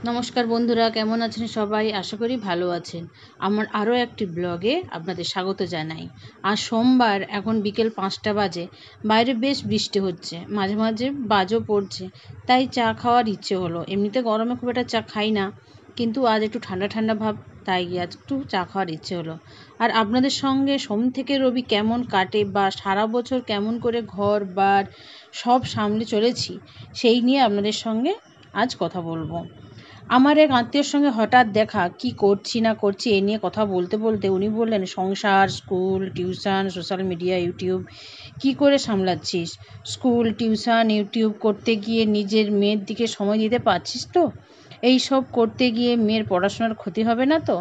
নমস্কার বন্ধুরা, কেমন আছেন সবাই? আশা করি ভালো আছেন। আমার আরও একটি ব্লগে আপনাদের স্বাগত জানাই। আজ সোমবার, এখন বিকেল 5টা বাজে। বাইরে বেশ বৃষ্টি হচ্ছে, মাঝে মাঝে বাজও পড়ছে, তাই চা খাওয়ার ইচ্ছে হলো। এমনিতে গরমে খুব একটা চা খাই না, কিন্তু আজ একটু ঠান্ডা ঠান্ডা ভাব, তাই আজ একটু চা খাওয়ার ইচ্ছে হলো। আর আপনাদের সঙ্গে সোম থেকে রবি কেমন কাটে বা সারা বছর কেমন করে ঘর বার সব সামলে চলেছি, সেই নিয়ে আপনাদের সঙ্গে আজ কথা বলবো। আমার এক আত্মীয়র সঙ্গে হঠাৎ দেখা, কি করছি না করছি এ নিয়ে কথা বলতে বলতে উনি বললেন, সংসার, school, tuition, social media, YouTube কি করে সামলাচ্ছিস? স্কুল, টিউশন, ইউটিউব করতে গিয়ে নিজের মেয়ের দিকে সময় দিতে পারছিস তো? এই সব করতে গিয়ে মেয়ের পড়াশোনার ক্ষতি হবে না তো?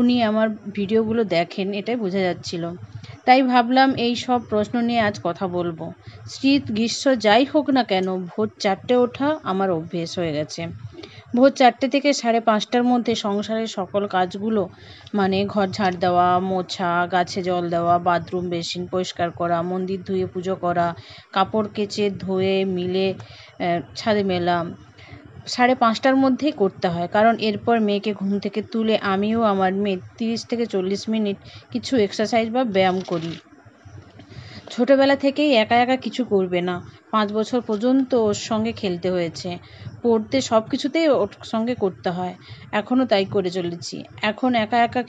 উনি আমার ভিডিওগুলো দেখেন, এটাই বোঝা যাচ্ছিল। তাই ভাবলাম এই সব প্রশ্ন নিয়ে আজ কথা বলবো। শীত গ্রীষ্ম যাই হোক না কেন, ভোর 4টে ওঠা আমার অভ্যেস হয়ে গেছে। ভোর 4টে থেকে 5:30টার মধ্যে সংসারের সকল কাজগুলো, মানে ঘর ঝাড় দেওয়া, মোছা, গাছে জল দেওয়া, বাথরুম বেসিন পরিষ্কার করা, মন্দির ধুয়ে পুজো করা, কাপড় কেচে ধুয়ে মিলে ছাদে মেলা, 5:30টার মধ্যেই করতে হয়। কারণ এরপর মেয়েকে ঘুম থেকে তুলে আমিও আমার মেয়ে 30 থেকে 40 মিনিট কিছু এক্সারসাইজ বা ব্যায়াম করি। ছোটবেলা থেকেই একা একা কিছু করবে না, 5 বছর পর্যন্ত ওর সঙ্গে খেলতে হয়েছে, পড়তে, সব কিছুতেই ওর সঙ্গে করতে হয়। এখনও তাই করে চলেছি। এখন একা একা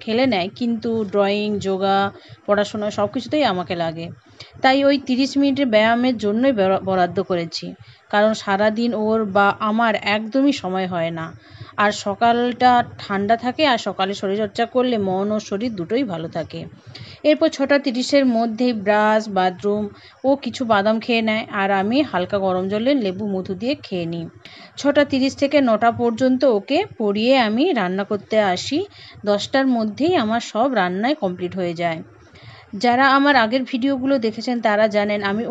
খেলে নেয়, কিন্তু ড্রয়িং, যোগা, পড়াশোনা সব কিছুতেই আমাকে লাগে। তাই ওই 30 মিনিটের ব্যায়ামের জন্যই বরাদ্দ করেছি, কারণ সারাদিন ওর বা আমার একদমই সময় হয় না। আর সকালটা ঠান্ডা থাকে, আর সকালে শরীরচর্চা করলে মন ও শরীর দুটোই ভালো থাকে। এরপর 6টা 30-এর মধ্যেই ব্রাশ, বাথরুম ও কিছু বাদাম খেয়ে নেয়, আর আমি হালকা গরম জলে লেবু মধু দিয়ে খেয়ে নিই। 6টা 30 থেকে 9টা পর্যন্ত ওকে পড়িয়ে আমি রান্না করতে আসি। 10টার মধ্যেই আমার সব রান্নাই কমপ্লিট হয়ে যায়। যারা আমার আগের ভিডিওগুলো দেখেছেন তারা জানেন আমি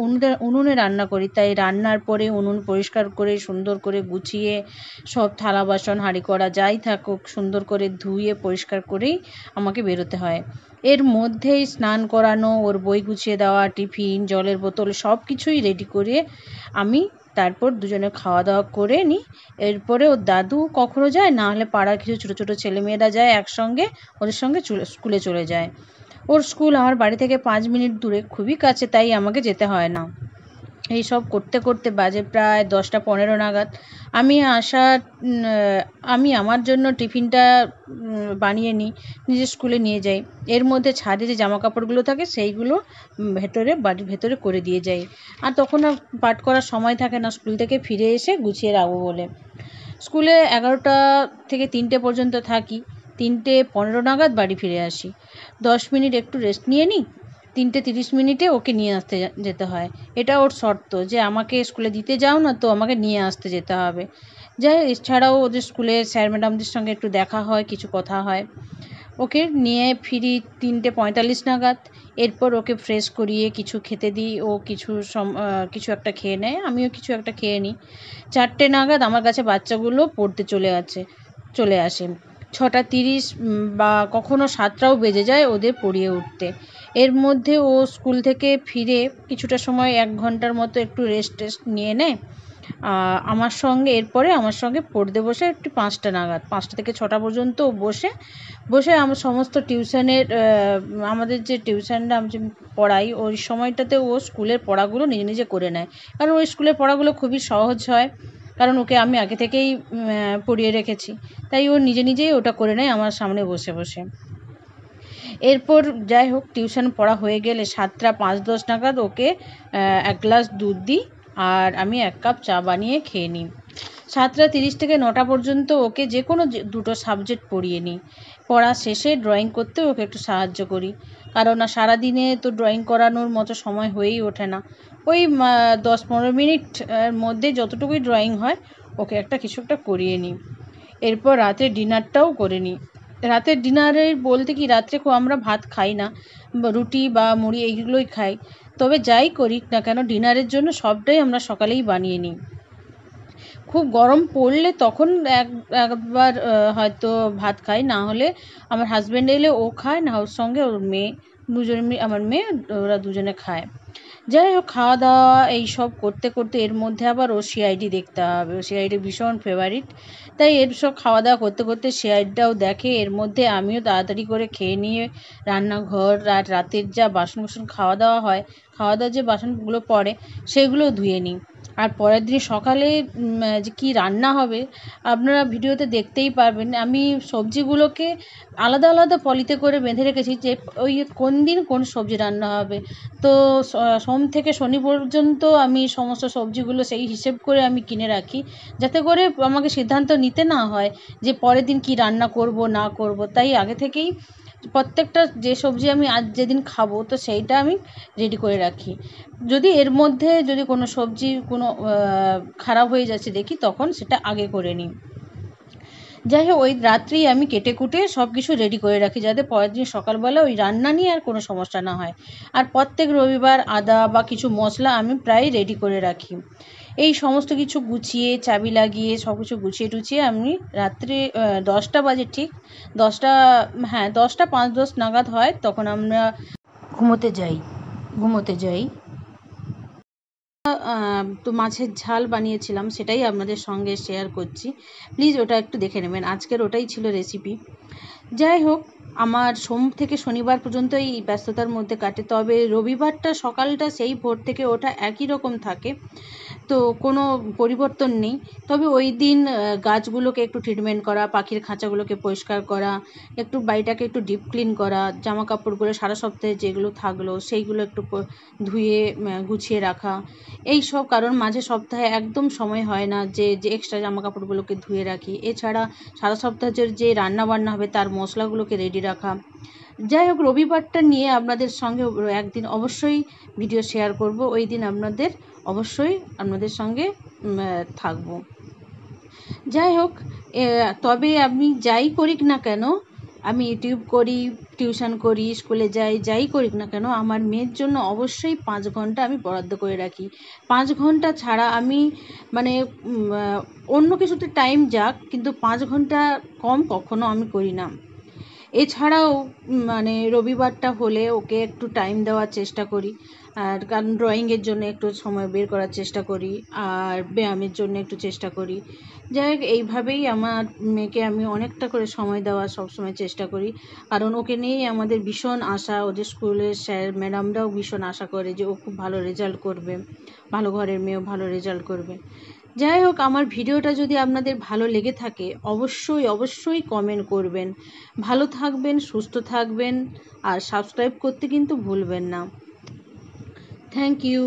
উনুনে রান্না করি, তাই রান্নার পরে উনুন পরিষ্কার করে সুন্দর করে গুছিয়ে সব থালা বাসন হাঁড়ি কড়া যাই থাকুক সুন্দর করে ধুয়ে পরিষ্কার করেই আমাকে বেরোতে হয়। এর মধ্যেই স্নান করানো, ওর বই গুছিয়ে দেওয়া, টিফিন, জলের বোতল সব কিছুই রেডি করে আমি তারপর দুজনে খাওয়া দাওয়া করে নিই। এরপরে ওর দাদু কখনো যায়, না হলে পাড়ার কিছু ছোটো ছোটো ছেলেমেয়েরা যায় একসঙ্গে, ওদের সঙ্গে স্কুলে চলে যায়। ওর স্কুল আমার বাড়ি থেকে 5 মিনিট দূরে, খুবই কাছে, তাই আমাকে যেতে হয় না। এই সব করতে করতে বাজে প্রায় 10টা 15 নাগাদ। আমি আমি আমার জন্য টিফিনটা বানিয়ে নিই, নিজের স্কুলে নিয়ে যাই। এর মধ্যে ছাদে যে জামা কাপড়গুলো থাকে সেইগুলো বাড়ির ভেতরে করে দিয়ে যাই। আর তখন আর পাঠ করার সময় থাকে না, স্কুল থেকে ফিরে এসে গুছিয়ে রাখবো বলে। স্কুলে 11টা থেকে 3টে পর্যন্ত থাকি। 3টে 15 নাগাদ বাড়ি ফিরে আসি। 10 মিনিট একটু রেস্ট নিয়ে নিই। 3টে 30 মিনিটে ওকে নিয়ে আসতে যেতে হয়। এটা ওর শর্ত যে আমাকে স্কুলে দিতে যাও না তো আমাকে নিয়ে আসতে যেতে হবে। যাই এছাড়াও ওদের স্কুলে স্যার ম্যাডামদের সঙ্গে একটু দেখা হয়, কিছু কথা হয়। ওকে নিয়ে ফিরি 3টে 45 নাগাদ। এরপর ওকে ফ্রেশ করিয়ে কিছু খেতে দিই, ও কিছু একটা খেয়ে নেয়, আমিও কিছু একটা খেয়ে নিই। 4টে নাগাদ আমার কাছে বাচ্চাগুলো পড়তে চলে আসে। 6টা 30 বা কখনো 7টাও বেজে যায় ওদের পড়িয়ে উঠতে। এর মধ্যে ও স্কুল থেকে ফিরে কিছুটা সময় 1 ঘন্টার মতো একটু রেস্ট নিয়ে নেয়। এরপরে আমার সঙ্গে পড়তে বসে একটু 5টা নাগাদ, 5টা থেকে 6টা পর্যন্ত বসে আমার সমস্ত টিউশনের, আমাদের যে টিউশনটা আমি যে পড়াই ওই সময়টাতে ও স্কুলের পড়াগুলো নিজে নিজে করে নেয়। কারণ ওই স্কুলের পড়াগুলো খুবই সহজ হয়, কারণ ওকে আমি আগে থেকেই পড়িয়ে রেখেছি। তাই ও নিজে নিজেই ওটা করে নেয় আমার সামনে বসে বসে। এরপর যাই হোক, টিউশন পড়া হয়ে গেলে 7টা 5-10 নাগাদ ওকে 1 গ্লাস দুধ দিই, আর আমি 1 কাপ চা বানিয়ে খেয়ে নিই। 7টা 30 থেকে 9টা পর্যন্ত ওকে যে কোনো দুটো সাবজেক্ট পড়িয়ে নিই। পড়া শেষে ড্রয়িং করতে ওকে একটু সাহায্য করি, কারণ সারাদিনে তো ড্রয়িং করানোর মতো সময় হয়েই ওঠে না। ওই 10-15 মিনিট মধ্যে যতটুকুই ড্রয়িং হয় ওকে কিছু একটা করিয়ে নিই। এরপর রাতে ডিনারটাও করে নিই। রাতের ডিনারে বলতে কি, রাত্রে আমরা ভাত খাই না, রুটি বা মুড়ি এইগুলোই খাই। তবে যাই করি না কেন ডিনারের জন্য সবটাই আমরা সকালেই বানিয়ে নিই। খুব গরম পড়লে তখন একবার হয়তো ভাত খাই, না হলে আমার হাজব্যান্ড এলে ও খায়, না ওর সঙ্গে ওর মেয়ে, আমার মেয়ে, ওরা দুজনে খায়। যাই হোক, খাওয়া দাওয়া এইসব করতে করতে এর মধ্যে আবার ও সিআইডি দেখতে হবে। ও সিআইডি ভীষণ ফেভারিট, তাই এর সব খাওয়া দাওয়া করতে করতে সিআইডিটাও দেখে। এর মধ্যে আমিও তাড়াতাড়ি করে খেয়ে নিয়ে রান্নাঘর আর রাতের যা বাসন কুসন খাওয়া দাওয়া হয়, খাওয়া দাওয়ার যে বাসনগুলো পড়ে সেগুলোও ধুয়ে নিই। আর পরের দিন সকালে যে কী রান্না হবে আপনারা ভিডিওতে দেখতেই পারবেন। আমি সবজিগুলোকে আলাদা আলাদা পলিতে করে বেঁধে রেখেছি যে ওই কোন দিন কোন সবজি রান্না হবে। তো সোম থেকে শনি পর্যন্ত আমি সমস্ত সবজিগুলো সেই হিসেব করে আমি কিনে রাখি, যাতে করে আমাকে সিদ্ধান্ত নিতে না হয় যে পরের দিন কী রান্না করব না করব। তাই আগে থেকেই প্রত্যেকটা যে সবজি আমি আজ যেদিন খাবো তো সেইটা আমি রেডি করে রাখি। যদি এর মধ্যে যদি কোনো সবজি কোনো খারাপ হয়ে যাচ্ছে দেখি, তখন সেটা আগে করে নিই। যাই হোক, ওই রাত্রেই আমি কেটে কুটে সব কিছু রেডি করে রাখি, যাতে পরের দিন সকালবেলা ওই রান্না নিয়ে আর কোনো সমস্যা না হয়। আর প্রত্যেক রবিবার আদা বা কিছু মশলা আমি প্রায় রেডি করে রাখি। এই সমস্ত কিছু গুছিয়ে চাবি লাগিয়ে সব কিছু গুছিয়ে টুছিয়ে আমি রাত্রে 10টা বাজে ঠিক, 10টা, হ্যাঁ 10টা 5-10 নাগাদ হয়, তখন আমরা ঘুমোতে যাই। তো মাছের ঝাল বানিয়েছিলাম, সেটাই আপনাদের সঙ্গে শেয়ার করছি। প্লিজ ওটা একটু দেখে নেবেন, আজকের ওটাই ছিল রেসিপি। যাই হোক, আমার সোম থেকে শনিবার পর্যন্ত এই ব্যস্ততার মধ্যে কাটে, তবে রবিবারটা সকালটা সেই ভোর থেকে ওঠা একই রকম থাকে, তো কোনো পরিবর্তন নেই। তবে ওই দিন গাছগুলোকে একটু ট্রিটমেন্ট করা, পাখির খাঁচাগুলোকে পরিষ্কার করা, একটু বাড়িটাকে একটু ডিপ ক্লিন করা, জামা কাপড়গুলো সারা সপ্তাহে যেগুলো থাকলো সেইগুলো একটু ধুয়ে গুছিয়ে রাখা, এই সব। কারণ মাঝে সপ্তাহে একদম সময় হয় না যে এক্সট্রা জামা কাপড়গুলোকে ধুয়ে রাখি। এছাড়া সারা সপ্তাহের যে রান্না বান্না হবে তার মশলাগুলোকে রেডি রাখা। যাই হোক, রবিবারটা নিয়ে আপনাদের সঙ্গে একদিন অবশ্যই ভিডিও শেয়ার করব, ওই দিন অবশ্যই আপনাদের সঙ্গে থাকবো। যাই হোক, তবে আমি যাই করিক না কেন, আমি ইউটিউব করি, টিউশন করি, স্কুলে যাই করিক না কেন, আমার মেয়ের জন্য অবশ্যই 5 ঘন্টা আমি বরাদ্দ করে রাখি। 5 ঘন্টা ছাড়া আমি মানে অন্য কিছুতে টাইম যাক, কিন্তু 5 ঘন্টা কম কখনো আমি করি না। এছাড়াও মানে রবিবারটা হলে ওকে একটু টাইম দেওয়ার চেষ্টা করি, আর কারণ ড্রয়িংয়ের জন্য একটু সময় বের করার চেষ্টা করি, আর ব্যায়ামের জন্য একটু চেষ্টা করি। যাই হোক, এইভাবেই আমার মেয়েকে আমি অনেকটা করে সময় দেওয়ার সবসময় চেষ্টা করি, কারণ ওকে নিয়েই আমাদের ভীষণ আশা। ওদের স্কুলের স্যার ম্যাডামরাও ভীষণ আশা করে যে ও খুব ভালো রেজাল্ট করবে, ভালো ঘরের মেয়েও ভালো রেজাল্ট করবে। যাই হোক, আমার ভিডিওটা যদি আপনাদের ভালো লেগে থাকে অবশ্যই কমেন্ট করবেন। ভালো থাকবেন, সুস্থ থাকবেন, আর সাবস্ক্রাইব করতে কিন্তু ভুলবেন না। Thank you.